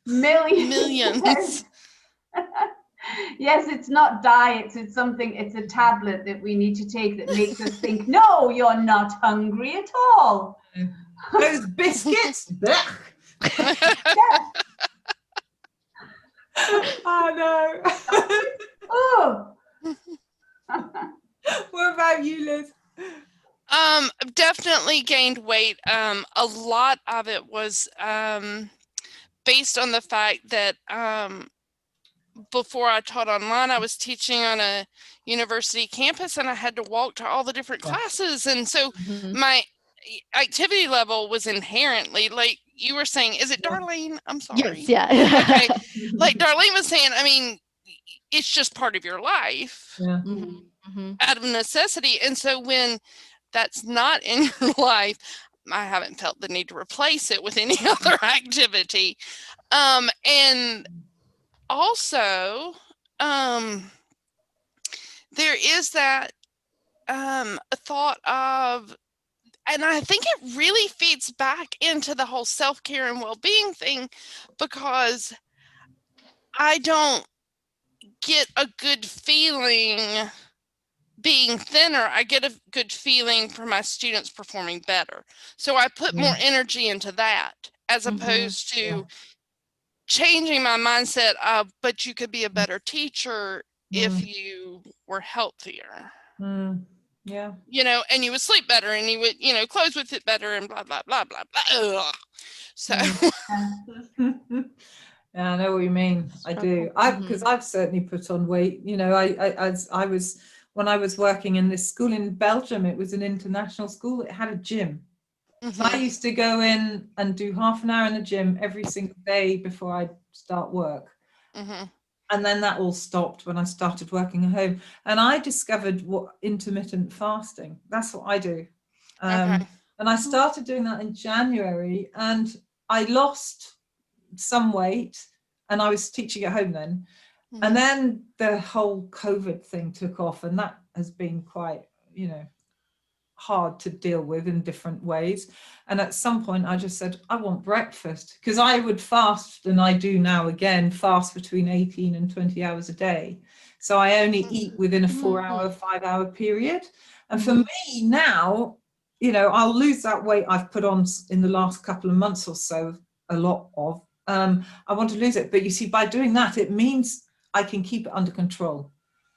millions. Yes, it's not diets. It's something. It's a tablet that we need to take that makes us think, no, you're not hungry at all. Those biscuits. Oh no. Oh. What about you, Liz? Definitely gained weight. A lot of it was based on the fact that before I taught online, I was teaching on a university campus and I had to walk to all the different classes. And so my activity level was inherently, like you were saying, is it Darlene? I'm sorry. Yes, yeah. Okay. Like Darlene was saying, I mean, it's just part of your life out of necessity. And so when that's not in your life, I haven't felt the need to replace it with any other activity. And also, there is that thought of, and I think it really feeds back into the whole self-care and well-being thing, because I don't get a good feeling being thinner. I get a good feeling for my students performing better. So I put more energy into that as opposed to changing my mindset of, but you could be a better teacher if you were healthier. Yeah. You know, and you would sleep better and you would, you know, clothes would fit better and blah, blah, blah, blah, blah. Ugh. So. Yeah, I know what you mean. I do. Because I've certainly put on weight. You know, when I was working in this school in Belgium, it was an international school. It had a gym. So I used to go in and do half an hour in the gym every single day before I start work. And then that all stopped when I started working at home. And I discovered what intermittent fasting. That's what I do. And I started doing that in January, and I lost some weight, and I was teaching at home then. And then the whole COVID thing took off, and that has been quite, you know, hard to deal with in different ways. And at some point I just said, I want breakfast, because I would fast, and I do now again, fast between 18 and 20 hours a day. So I only eat within a 4-hour, 5-hour period. And for me now, you know, I'll lose that weight I've put on in the last couple of months or so, a lot of, I want to lose it. But you see, by doing that, it means I can keep it under control.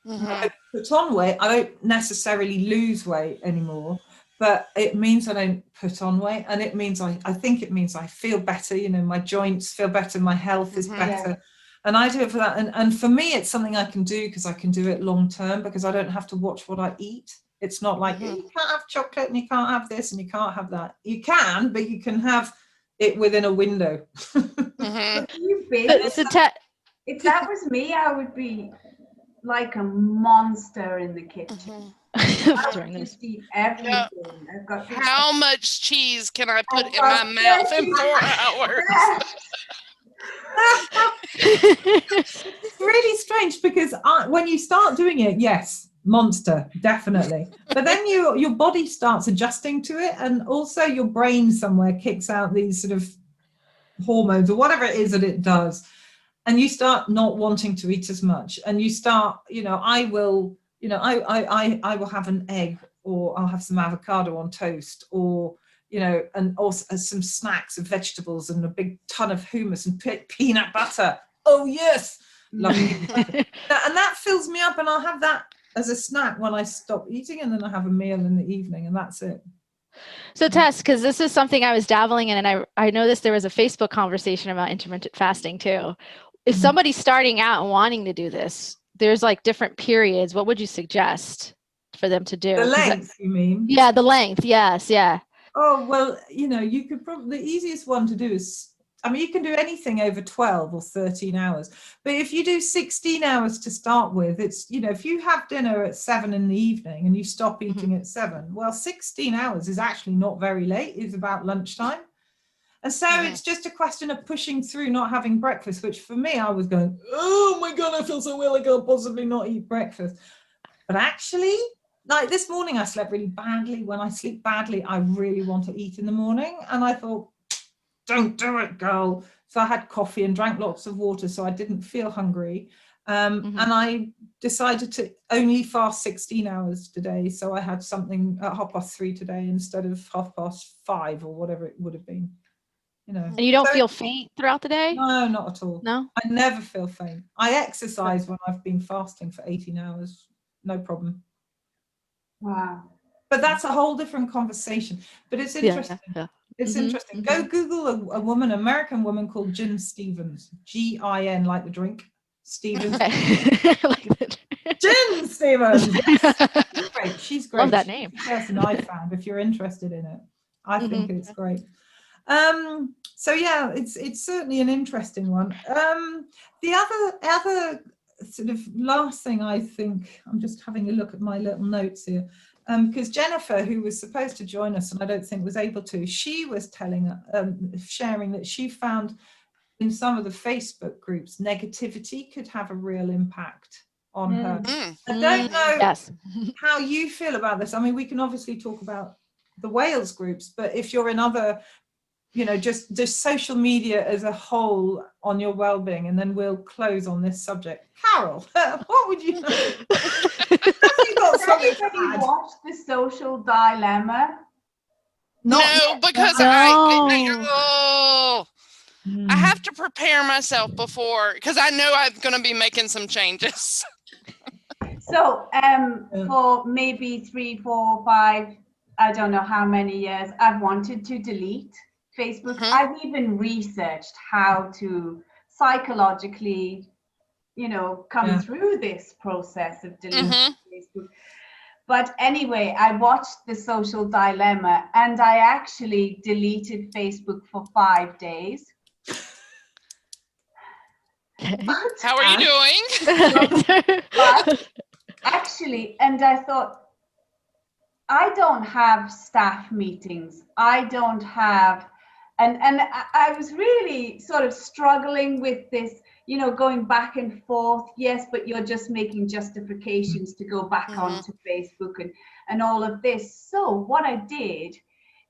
I put on weight, I don't necessarily lose weight anymore, but it means I don't put on weight, and it means I think it means I feel better. You know, my joints feel better, my health is better, and I do it for that. And for me, it's something I can do because I can do it long term, because I don't have to watch what I eat. It's not like you can't have chocolate and you can't have this and you can't have that. You can, but you can have it within a window. You've been, if that was me, I would be like a monster in the kitchen. I would just eat everything. Yep. I've got this. How much cheese can I put in my mouth in 4 hours? It's really strange because when you start doing it, yes, monster, definitely. But then your body starts adjusting to it, and also your brain somewhere kicks out these sort of hormones or whatever it is that it does, and you start not wanting to eat as much, and you start, I will have an egg, or I'll have some avocado on toast, or and also some snacks of vegetables and a big ton of hummus and peanut butter. Oh yes, love it. And that fills me up, and I'll have that as a snack when I stop eating, and then I have a meal in the evening, and that's it. So Tess, because this is something I was dabbling in, and I noticed there was a Facebook conversation about intermittent fasting too. If somebody's starting out and wanting to do this, there's like different periods. What would you suggest for them to do? The length, you mean? Yeah, the length. Yes, yeah. Oh, well, you could probably, the easiest one to do is, you can do anything over 12 or 13 hours. But if you do 16 hours to start with, it's, if you have dinner at 7 in the evening and you stop eating at 7, well, 16 hours is actually not very late. It's about lunchtime. And so it's just a question of pushing through not having breakfast, which for me, I was going, oh my God, I feel so ill, I can't possibly not eat breakfast. But actually, like this morning, I slept really badly. When I sleep badly, I really want to eat in the morning. And I thought, don't do it, girl. So I had coffee and drank lots of water, so I didn't feel hungry. And I decided to only fast 16 hours today. So I had something at 3:30 today instead of 5:30 or whatever it would have been. And you don't feel faint throughout the day? No, not at all. No? I never feel faint. I exercise when I've been fasting for 18 hours. No problem. Wow. But that's a whole different conversation. But it's interesting. Yeah. It's interesting. Go Google a woman, American woman called Gin Stevens. Gin, like the drink. Stevens. Gin Stevens. Yes. She's great. She's great. Love that name. She's the person I found. If you're interested in it, I think it's great. So yeah, it's certainly an interesting one. The other sort of last thing, I think, I'm just having a look at my little notes here, because Jennifer, who was supposed to join us and I don't think was able to, she was sharing that she found in some of the Facebook groups, negativity could have a real impact on her. I don't know how you feel about this. I mean, we can obviously talk about the Wales groups, but if you're in other, just social media as a whole on your well-being, and then we'll close on this subject. Carol, what would you know? Has anybody watched The Social Dilemma? No, because I have to prepare myself before, because I know I'm going to be making some changes. So for maybe 3, 4, 5, I don't know how many years, I've wanted to delete Facebook. I've even researched how to psychologically, come through this process of deleting Facebook. But anyway, I watched The Social Dilemma, and I actually deleted Facebook for 5 days. How are you doing? But actually, and I thought, I don't have staff meetings. I don't have, and I was really sort of struggling with this, going back and forth. Yes, but you're just making justifications to go back onto Facebook and all of this. So what I did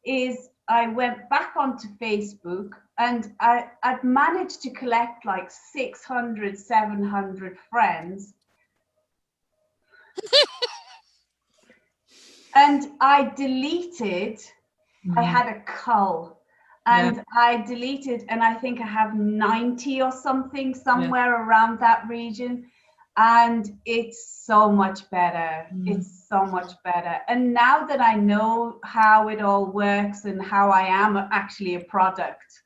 is I went back onto Facebook, and I'd managed to collect like 600, 700 friends. And I deleted, I had a cull, and I deleted, and I think I have 90 or something, somewhere around that region. And it's so much better. It's so much better. And now that I know how it all works and how I am actually a product,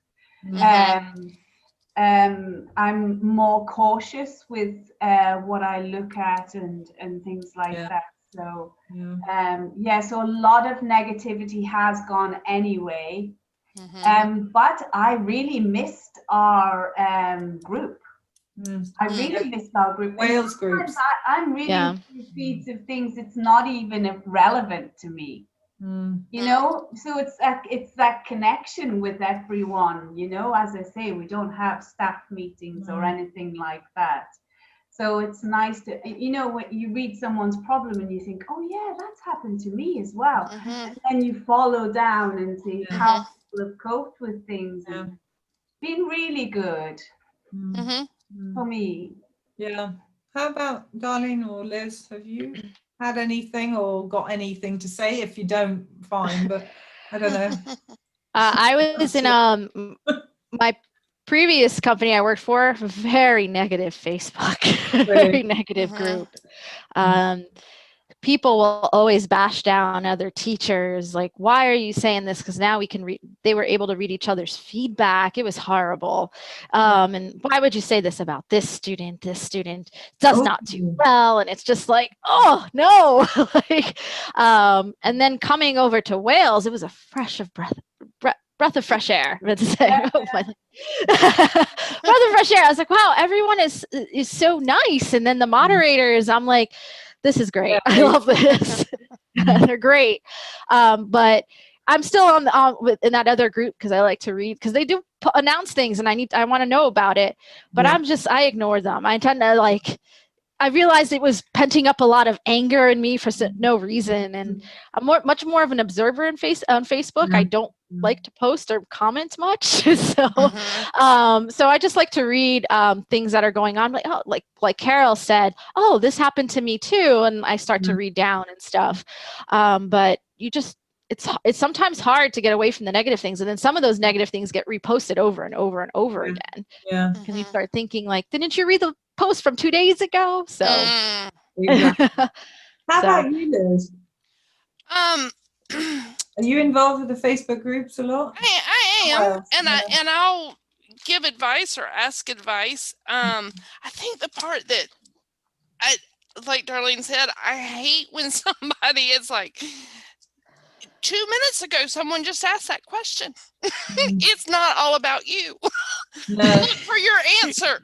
I'm more cautious with what I look at and things like that. So Yeah. so a lot of negativity has gone anyway. But I really missed our group. I really missed our group. Wales groups. I'm reading feeds of things it's not even relevant to me. You know, so it's that connection with everyone. You know, as I say, we don't have staff meetings or anything like that. So it's nice to, you know, when you read someone's problem and you think, oh yeah, that's happened to me as well. And then you follow down and see how people have coped with things. And been really good for me. Yeah. How about Darlene or Liz? Have you had anything or got anything to say? If you don't, fine, but I don't know. I was in my previous company I worked for, very negative Facebook, very negative group. People will always bash down other teachers, like, why are you saying this? Because now we can read, they were able to read each other's feedback. It was horrible. And why would you say this about this student? This student does not do well. And it's just like, oh no. Like, and then coming over to Wales, it was a breath of fresh air. Breath of fresh air. I was like, wow, everyone is so nice. And then the moderators, I'm like, this is great. I love this. They're great. But I'm still in that other group because I like to read, because they do announce things and I want to know about it. But I ignore them. I tend to I realized it was penting up a lot of anger in me for no reason. And I'm much more of an observer on Facebook. I don't like to post or comment much. So I just like to read things that are going on. Like Carol said, oh, this happened to me too. And I start to read down and stuff. But it's sometimes hard to get away from the negative things. And then some of those negative things get reposted over and over and over again. Yeah. Because you start thinking like, didn't you read the post from 2 days ago? So Exactly. How about you, Liz? Are you involved with the Facebook groups a lot? I am, and I'll give advice or ask advice. I think the part that like Darlene said, I hate when somebody is like, 2 minutes ago, someone just asked that question. It's not all about you. Look for your answer.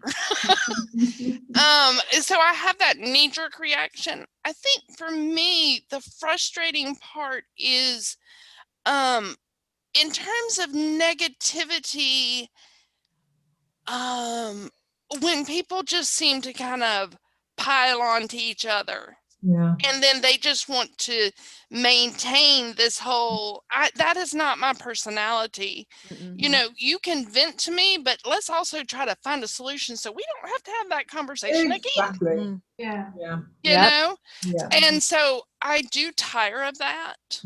So I have that knee-jerk reaction. I think for me, the frustrating part is, in terms of negativity, when people just seem to kind of pile on to each other. And then they just want to maintain this whole, that is not my personality. You know, you can vent to me, but let's also try to find a solution so we don't have to have that conversation again. You know? And so I do tire of that.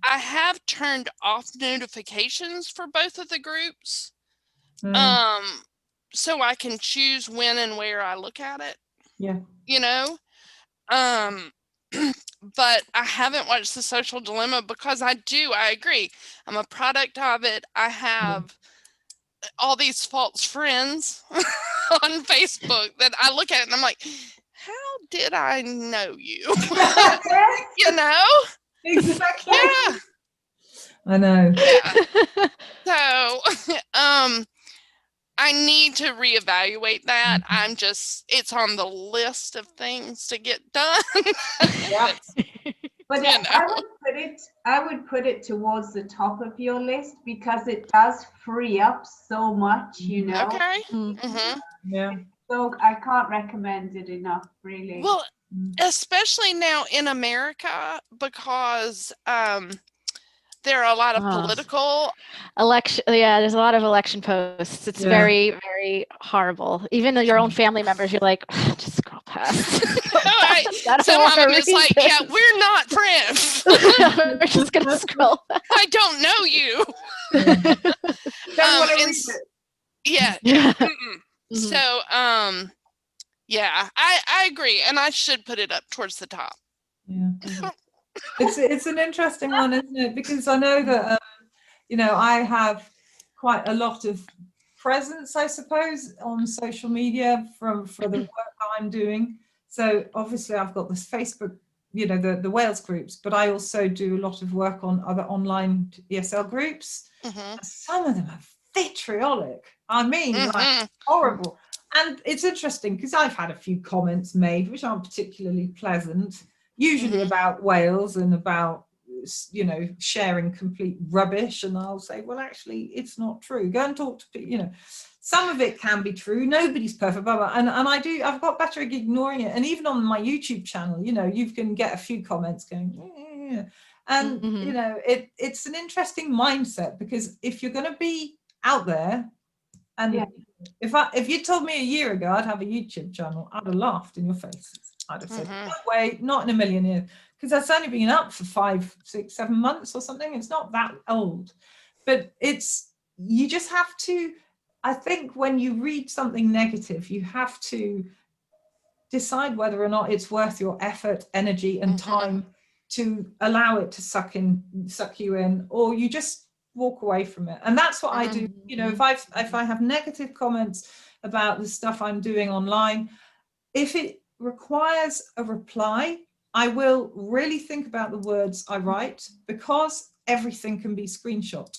I have turned off notifications for both of the groups. So I can choose when and where I look at it. You know? But I haven't watched The Social Dilemma because I agree. I'm a product of it. I have all these false friends on Facebook that I look at and I'm like, how did I know you? You know? Exactly. Yeah. I know. Yeah. So, I need to reevaluate that. It's on the list of things to get done. But I would put it towards the top of your list because it does free up so much, you know. Okay. Yeah. So I can't recommend it enough, really. Well, especially now in America, because there are a lot of political election. Yeah, there's a lot of election posts. It's very, very horrible. Even your own family members, you're like, just scroll past. Some of them is like, yeah, we're not friends. We're just gonna scroll. I don't know you. Don't want to read it. Yeah. So, yeah, I agree, and I should put it up towards the top. It's an interesting one, isn't it? Because I know that you know, I have quite a lot of presence, I suppose, on social media for the work I'm doing. So obviously I've got this Facebook you know, the Wales groups, but I also do a lot of work on other online ESL groups. Some of them are vitriolic. I mean, like horrible. And it's interesting because I've had a few comments made which aren't particularly pleasant, usually about Wales and about, you know, sharing complete rubbish. And I'll say, well, actually, it's not true. Go and talk to people, you know. Some of it can be true. Nobody's perfect, blah, blah. And I've got better at ignoring it. And even on my YouTube channel, you know, you can get a few comments going, yeah. And, you know, it's an interesting mindset, because if you're going to be out there, and if you told me a year ago I'd have a YouTube channel, I'd have laughed in your face. I'd have said, no way, not in a million years, because that's only been up for 5, 6, 7 months or something. It's not that old, but you just have to, I think when you read something negative, you have to decide whether or not it's worth your effort, energy, and time to allow it to suck you in, or you just walk away from it. And that's what I do. You know, if I have negative comments about the stuff I'm doing online, if it requires a reply, I will really think about the words I write, because everything can be screenshot.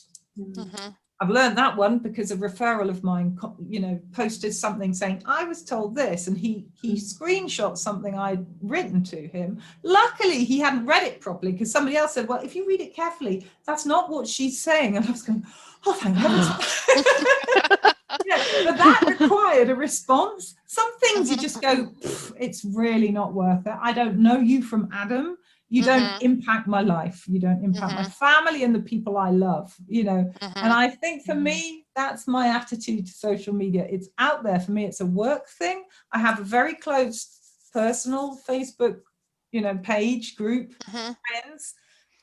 I've learned that one because a referral of mine, you know, posted something saying, I was told this, and he screenshot something I'd written to him. Luckily, he hadn't read it properly, because somebody else said, well, if you read it carefully, that's not what she's saying. And I was going, oh, thank heavens. Yeah, but that required a response. Some things you just go, it's really not worth it. I don't know you from Adam. You don't impact my life. You don't impact my family and the people I love, you know. And I think for me, that's my attitude to social media. It's out there. For me, it's a work thing. I have a very close personal Facebook, you know, page, group, friends,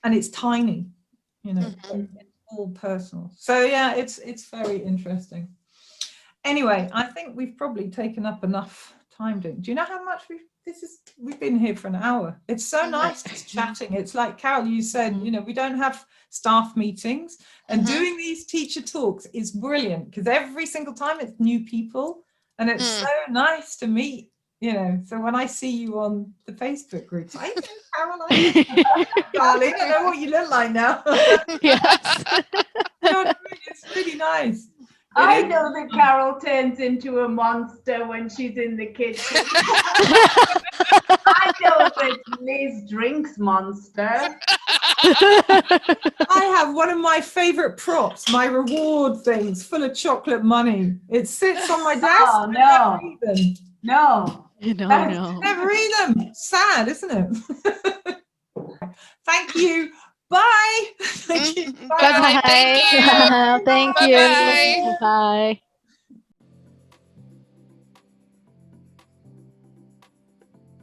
and it's tiny, you know, it's all personal. So yeah, it's very interesting. Anyway, I think we've probably taken up enough time. Do you know how much we've been here for an hour? It's so nice just chatting. It's like Carol, you said, you know, we don't have staff meetings, and doing these teacher talks is brilliant, because every single time it's new people, and it's so nice to meet, you know. So when I see you on the Facebook groups, I know Caroline, darling, I know what you look like now. Yes. You know what I mean? It's really nice. I know that Carol turns into a monster when she's in the kitchen. I know that Liz drinks Monster. I have one of my favorite props, my reward things, full of chocolate money. It sits on my desk. Oh, no. I never eat them. No. No. Never eat them. Sad, isn't it? Thank you. Bye. Thank you. Bye. Thank you. Thank you. Bye-bye. Bye.